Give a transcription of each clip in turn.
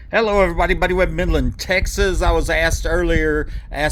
Hello, everybody. Buddy Webb, Midland, Texas. I was asked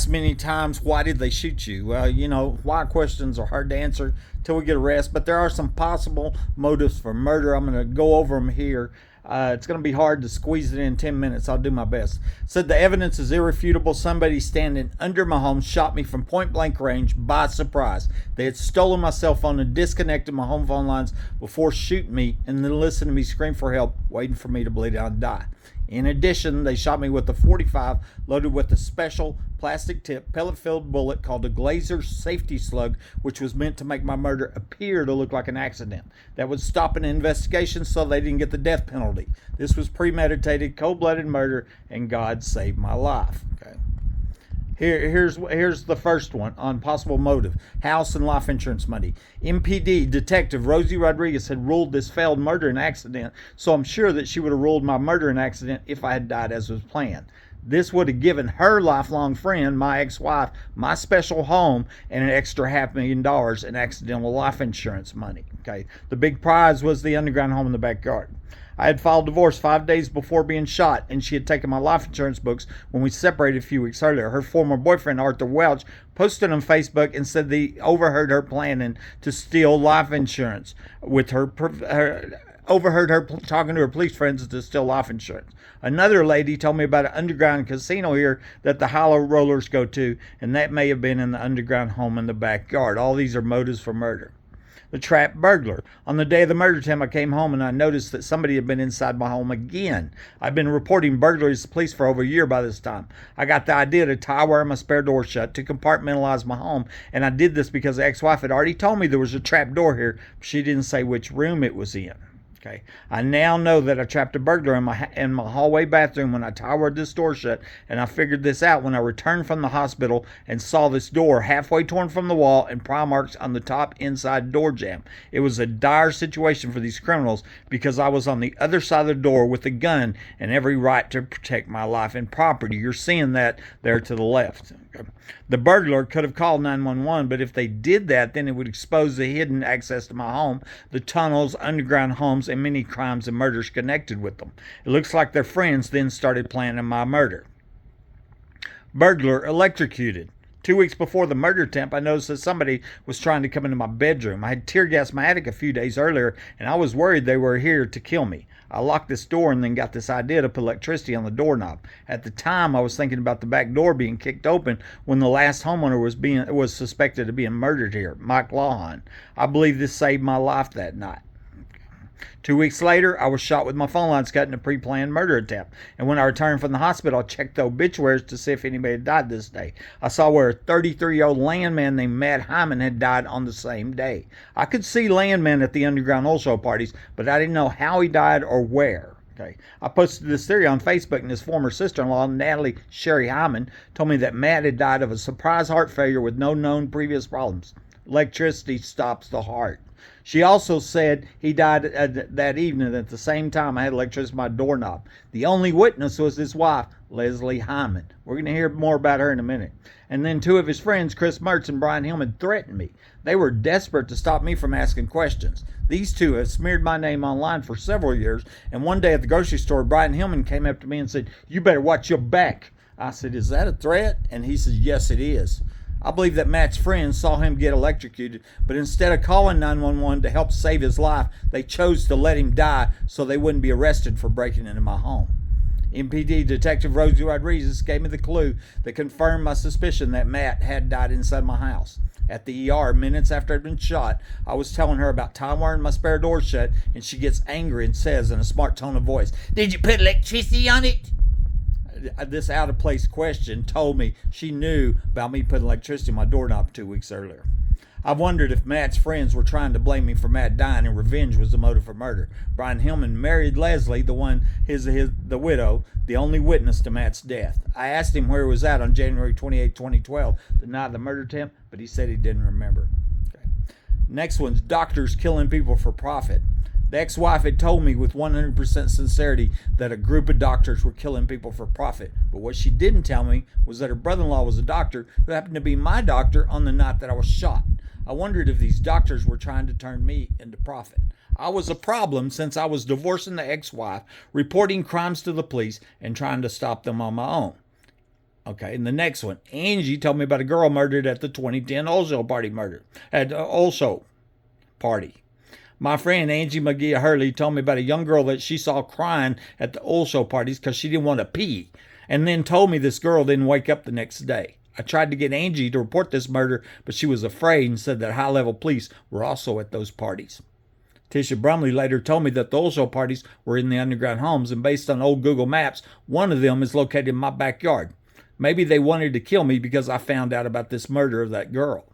many times, why did they shoot you? Well, why questions are hard to answer until we get arrested, but there are some possible motives for murder. I'm going to go over them here. It's going to be hard to squeeze it in 10 minutes. I'll do my best. Said the evidence is irrefutable. Somebody standing under my home shot me from point blank range by surprise. They had stolen my cell phone and disconnected my home phone lines before shooting me and then listened to me scream for help, waiting for me to bleed out and die. In addition, they shot me with a 45 loaded with a special plastic tip, pellet filled bullet called a Glaser Safety Slug, which was meant to make my murder appear to look like an accident. That would stop an investigation so they didn't get the death penalty. This was premeditated, cold blooded murder, and God saved my life. Okay. Here's the first one on possible motive: house and life insurance money. MPD Detective Rosie Rodriguez had ruled this failed murder an accident, so I'm sure that she would have ruled my murder an accident if I had died as was planned. This would have given her lifelong friend, my ex-wife, my special home and an extra $500,000 in accidental life insurance money. Okay, the big prize was the underground home in the backyard. I had filed divorce 5 days before being shot, and she had taken my life insurance books when we separated a few weeks earlier. Her former boyfriend, Arthur Welch, posted on Facebook and said they overheard her planning to steal life insurance with overheard her talking to her police friends to steal life insurance. Another lady told me about an underground casino here that the high rollers go to, and that may have been in the underground home in the backyard. All these are motives for murder. The trapped burglar. On the day of the murder attempt, I came home and I noticed that somebody had been inside my home again. I've been reporting burglaries to police for over a year by this time. I got the idea to tie wire my spare door shut to compartmentalize my home, and I did this because the ex-wife had already told me there was a trap door here. She didn't say which room it was in. Okay. I now know that I trapped a burglar in my hallway bathroom when I towered this door shut, and I figured this out when I returned from the hospital and saw this door halfway torn from the wall and pry marks on the top inside door jamb. It was a dire situation for these criminals because I was on the other side of the door with a gun and every right to protect my life and property. You're seeing that there to the left. Okay. The burglar could have called 911, but if they did that, then it would expose the hidden access to my home, the tunnels, underground homes, and many crimes and murders connected with them. It looks like their friends then started planning my murder. Burglar electrocuted. 2 weeks before the murder attempt, I noticed that somebody was trying to come into my bedroom. I had tear gassed my attic a few days earlier, and I was worried they were here to kill me. I locked this door and then got this idea to put electricity on the doorknob. At the time, I was thinking about the back door being kicked open when the last homeowner was suspected of being murdered here, Mike Lawhon. I believe this saved my life that night. 2 weeks later, I was shot with my phone lines cut in a pre-planned murder attempt. And when I returned from the hospital, I checked the obituaries to see if anybody had died this day. I saw where a 33-year-old landman named Matt Hyman had died on the same day. I could see landmen at the underground oil show parties, but I didn't know how he died or where. Okay. I posted this theory on Facebook, and his former sister-in-law, Natalie Sherry Hyman, told me that Matt had died of a surprise heart failure with no known previous problems. Electricity stops the heart. She also said he died that evening at the same time I had electricity in my doorknob. The only witness was his wife, Leslie Hyman. We're going to hear more about her in a minute. And then two of his friends, Chris Mertz and Brian Hillman, threatened me. They were desperate to stop me from asking questions. These two have smeared my name online for several years, and one day at the grocery store, Brian Hillman came up to me and said, "You better watch your back." I said, "Is that a threat?" And he said, "Yes, it is." I believe that Matt's friends saw him get electrocuted, but instead of calling 911 to help save his life, they chose to let him die so they wouldn't be arrested for breaking into my home. MPD Detective Rosie Rodriguez gave me the clue that confirmed my suspicion that Matt had died inside my house. At the ER, minutes after I'd been shot, I was telling her about time wiring my spare door shut, and she gets angry and says in a smart tone of voice, "Did you put electricity on it?" This out of place question told me she knew about me putting electricity in my doorknob 2 weeks earlier. I've wondered if Matt's friends were trying to blame me for Matt dying and revenge was the motive for murder. Brian Hillman married Leslie, the widow, the only witness to Matt's death. I asked him where he was at on January 28, 2012, the night of the murder attempt, but he said he didn't remember. Okay. Next one's doctors killing people for profit. The ex-wife had told me with 100% sincerity that a group of doctors were killing people for profit. But what she didn't tell me was that her brother-in-law was a doctor who happened to be my doctor on the night that I was shot. I wondered if these doctors were trying to turn me into profit. I was a problem since I was divorcing the ex-wife, reporting crimes to the police, and trying to stop them on my own. Okay, and the next one, Angie told me about a girl murdered at the 2010 Olso party party. My friend Angie McGee Hurley told me about a young girl that she saw crying at the Olso parties because she didn't want to pee, and then told me this girl didn't wake up the next day. I tried to get Angie to report this murder, but she was afraid and said that high-level police were also at those parties. Tisha Brumley later told me that the Olso parties were in the underground homes, and based on old Google Maps, one of them is located in my backyard. Maybe they wanted to kill me because I found out about this murder of that girl.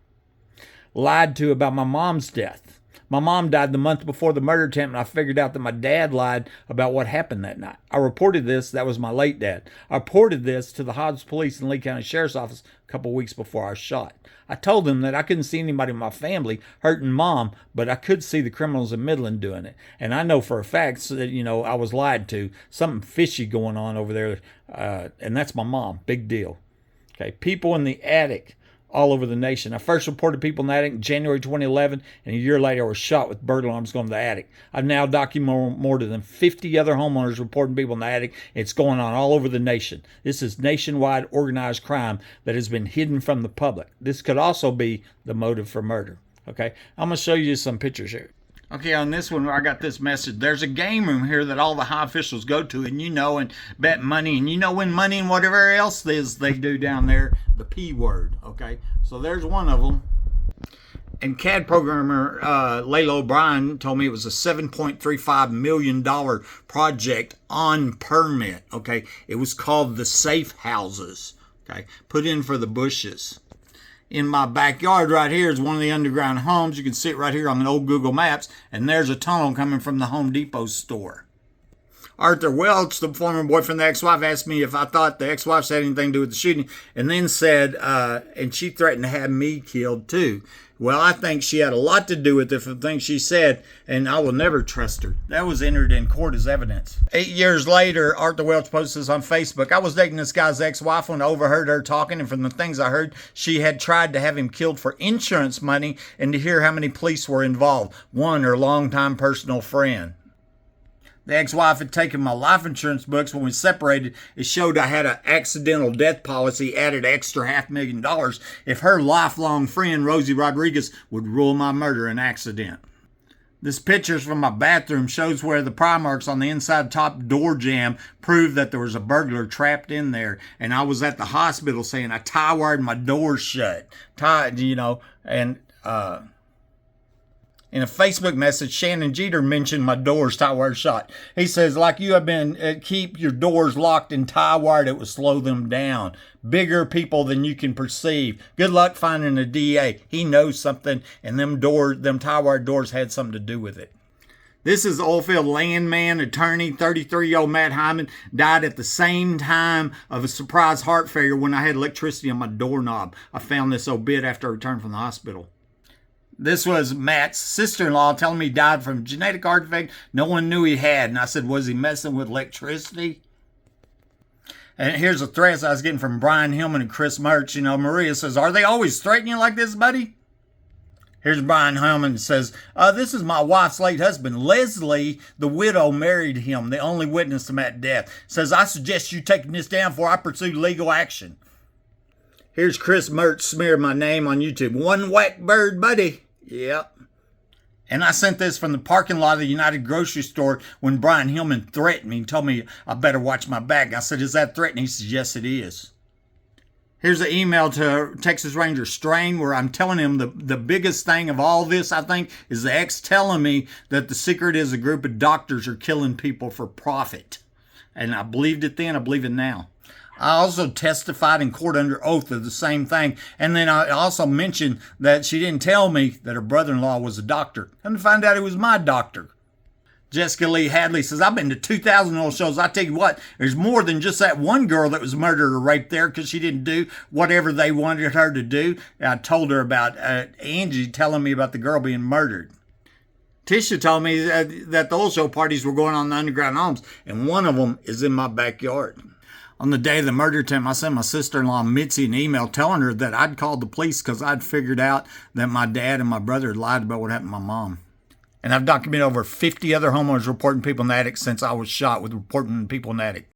Lied to about my mom's death. My mom died the month before the murder attempt, and I figured out that my dad lied about what happened that night. I reported this. That was my late dad. I reported this to the Hobbs Police and Lee County Sheriff's Office a couple weeks before I was shot. I told them that I couldn't see anybody in my family hurting mom, but I could see the criminals in Midland doing it. And I know for a fact that, I was lied to. Something fishy going on over there, and that's my mom. Big deal. Okay, people in the attic all over the nation. I first reported people in the attic in January 2011, and a year later I was shot with burglar alarms going to the attic. I've now documented more than 50 other homeowners reporting people in the attic. It's going on all over the nation. This is nationwide organized crime that has been hidden from the public. This could also be the motive for murder. Okay, I'm going to show you some pictures here. Okay, on this one, I got this message. There's a game room here that all the high officials go to, and bet money, and win money and whatever else is they do down there, the P word, okay? So there's one of them. And CAD programmer Layla O'Brien told me it was a $7.35 million project on permit, okay? It was called the Safe Houses, okay? Put in for the bushes. In my backyard right here is one of the underground homes. You can see it right here on the old Google Maps, and there's a tunnel coming from the Home Depot store. Arthur Welch, the former boyfriend of the ex-wife, asked me if I thought the ex-wife had anything to do with the shooting, and then said, and she threatened to have me killed too. Well, I think she had a lot to do with it for the things she said, and I will never trust her. That was entered in court as evidence. 8 years later, Arthur Welch posted this on Facebook. I was dating this guy's ex-wife when I overheard her talking, and from the things I heard, she had tried to have him killed for insurance money, and to hear how many police were involved. One, her longtime personal friend. The ex-wife had taken my life insurance books. When we separated, it showed I had an accidental death policy, added extra $500,000 if her lifelong friend, Rosie Rodriguez, would rule my murder an accident. This picture's from my bathroom, shows where the pry marks on the inside top door jamb prove that there was a burglar trapped in there. And I was at the hospital saying I tie-wired my doors shut. In a Facebook message, Shannon Jeter mentioned my doors tie-wired shut. He says, like you have been, keep your doors locked and tie-wired, it will slow them down. Bigger people than you can perceive. Good luck finding a DA. He knows something, and them tie-wired doors had something to do with it. This is oilfield landman, attorney, 33-year-old Matt Hyman, died at the same time of a surprise heart failure when I had electricity on my doorknob. I found this obit after I returned from the hospital. This was Matt's sister-in-law telling me he died from a genetic artifact no one knew he had. And I said, was he messing with electricity? And here's a threat I was getting from Brian Hillman and Chris Murch. Maria says, are they always threatening you like this, buddy? Here's Brian Hillman says, this is my wife's late husband. Leslie, the widow, married him, the only witness to Matt's death. Says, I suggest you taking this down before I pursue legal action. Here's Chris Murch smeared my name on YouTube. One whack bird, buddy. Yep. And I sent this from the parking lot of the United Grocery Store when Brian Hillman threatened me and told me I better watch my back. I said, is that threatening? He said, yes, it is. Here's an email to Texas Ranger Strain where I'm telling him the biggest thing of all this, I think, is the ex telling me that the secret is a group of doctors are killing people for profit. And I believed it then, I believe it now. I also testified in court under oath of the same thing. And then I also mentioned that she didn't tell me that her brother-in-law was a doctor. And to find out it was my doctor. Jessica Lee Hadley says, I've been to 2,000 oil shows. I tell you what, there's more than just that one girl that was murdered or raped there because she didn't do whatever they wanted her to do. I told her about Angie telling me about the girl being murdered. Tisha told me that the oil show parties were going on in the underground homes, and one of them is in my backyard. On the day of the murder attempt, I sent my sister-in-law Mitzi an email telling her that I'd called the police because I'd figured out that my dad and my brother had lied about what happened to my mom. And I've documented over 50 other homeowners reporting people in the attic since I was shot with reporting people in the attic.